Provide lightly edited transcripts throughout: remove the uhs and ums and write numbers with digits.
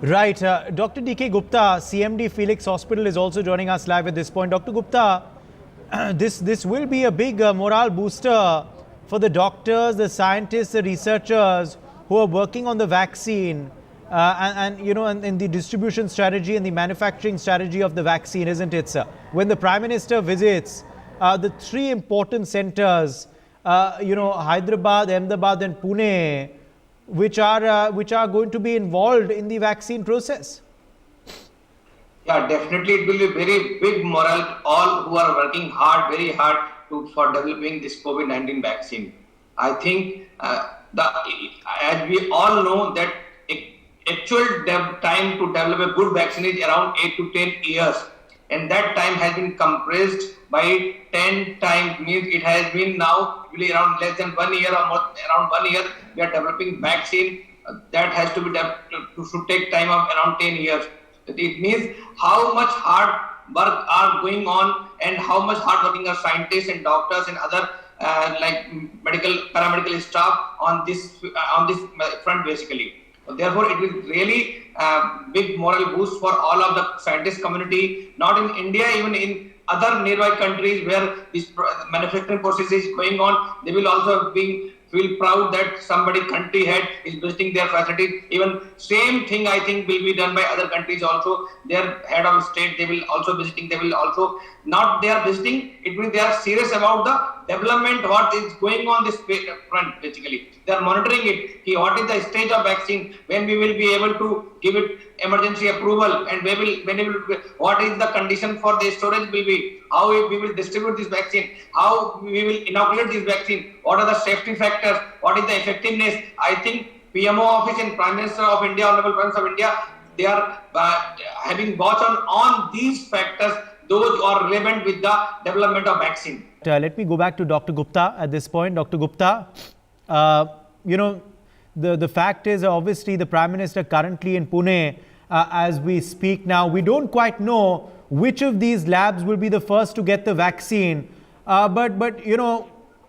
Right. Dr. D.K. Gupta, CMD Felix Hospital, is also joining us live at this point. Dr. Gupta, this will be a big morale booster for the doctors, the scientists, the researchers who are working on the vaccine and the distribution strategy and the manufacturing strategy of the vaccine, isn't it, sir? When the Prime Minister visits the three important centers, Hyderabad, Ahmedabad and Pune, which are going to be involved in the vaccine process. Yeah, definitely it will be very big morale. All who are working hard, very hard for developing this COVID-19 vaccine. I think as we all know that actual time to develop a good vaccine is around 8 to 10 years, and that time has been compressed by 10 times. Means it has been now really around less than 1 year or more, around 1 year we are developing vaccine that has to be should take time of around 10 years. It means how much hard work are going on and how much hard working are scientists and doctors and other like paramedical staff on this front basically. Therefore, it will really big moral boost for all of the scientist community, not in India, even in other nearby countries where this manufacturing process is going on. They will also feel proud that somebody country head is visiting their facility. Even same thing I think will be done by other countries also. Their head of state, they will also visiting, they will also not they are visiting, it means they are serious about the development, what is going on this front basically. They are monitoring it. What is the stage of vaccine, when we will be able to give it emergency approval, and what is the condition for the storage will be, how we will distribute this vaccine, how we will inoculate this vaccine, what are the safety factors, what is the effectiveness. I think PMO office and Prime Minister of India, Honorable Prime Minister of India, they are having watch on these factors, those are relevant with the development of vaccine. Let me go back to Dr. Gupta at this point. Dr. Gupta, the fact is obviously the Prime Minister currently in Pune as we speak now. We don't quite know which of these labs will be the first to get the vaccine. But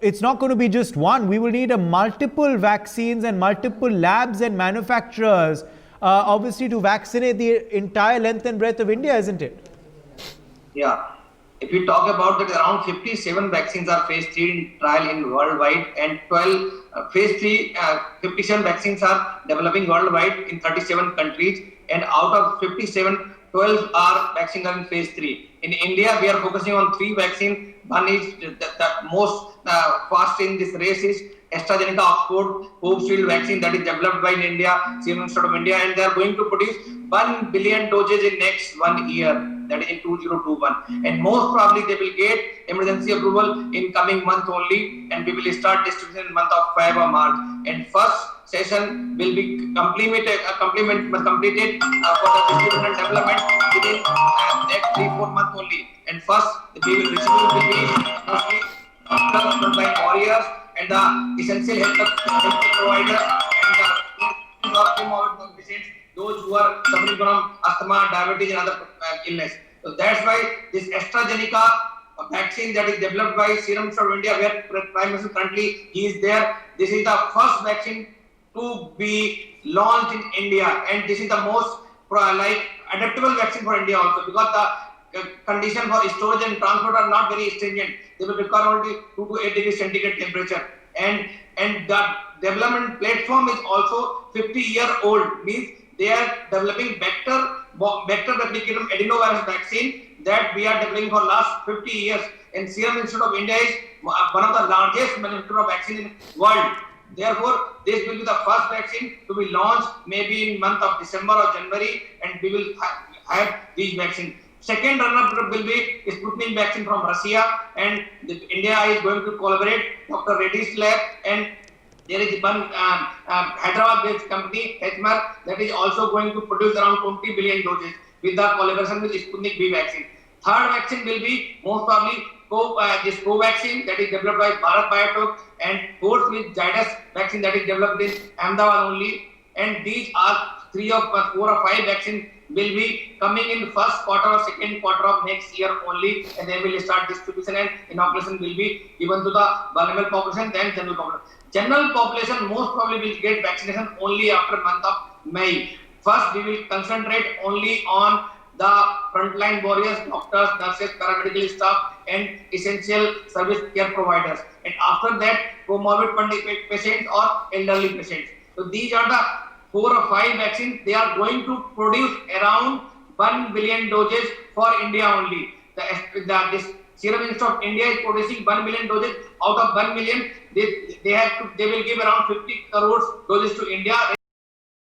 it's not going to be just one. We will need a multiple vaccines and multiple labs and manufacturers obviously to vaccinate the entire length and breadth of India, isn't it? Yeah. If we talk about that, around 57 vaccines are phase 3 in trial in worldwide, and 12 phase 3, 57 vaccines are developing worldwide in 37 countries, and out of 57, 12 are vaccines are in phase 3. In India, we are focusing on 3 vaccines. One is the most fast in this race is AstraZeneca Oxford Covishield vaccine that is developed by India, Serum Institute of India, and they are going to produce 1 billion doses in next 1 year, that is in 2021. And most probably they will get emergency approval in coming month only, and we will start distribution in month of February or March. And first session will be completed for the distribution and development within next 3-4 months only. And first the distribution will be mostly doctors, frontline warriors, and the essential health providers, and the patients, those who are suffering from asthma, diabetes and other illness. So that's why this AstraZeneca vaccine that is developed by Serum Institute of India, where Prime Minister currently he is there, this is the first vaccine to be launched in India, and this is the most adaptable vaccine for India also, because the condition for storage and transport are not very stringent. They will require only 2 to 8 degrees centigrade temperature, and the development platform is also 50-year-old, means they are developing vector replicated adenovirus vaccine that we are developing for last 50 years. And Serum Institute of India is one of the largest manufacturer of vaccine in the world. Therefore, this will be the first vaccine to be launched maybe in month of December or January, and we will have these vaccines. Second runner-up will be Sputnik vaccine from Russia, and India is going to collaborate Dr. Reddy's lab, and there is one Hyderabad-based company, Hexmark, that is also going to produce around 20 billion doses with the collaboration with Sputnik V vaccine. Third vaccine will be most probably this Covaxin that is developed by Bharat Biotech, and fourth with Zydus vaccine that is developed in Ahmedabad only. And these are 4 or 5 vaccines will be coming in first quarter or second quarter of next year only, and then will start distribution and inoculation will be given to the vulnerable population, then general population. General population most probably will get vaccination only after month of May. First, we will concentrate only on the frontline warriors, doctors, nurses, paramedical staff, and essential service care providers. And after that, comorbid patients or elderly patients. So these are the 4 or 5 vaccines. They are going to produce around 1 billion doses for India only. This Serum Institute of India is producing 1 million doses. Out of 1 million, they will give around 50 crores doses to India.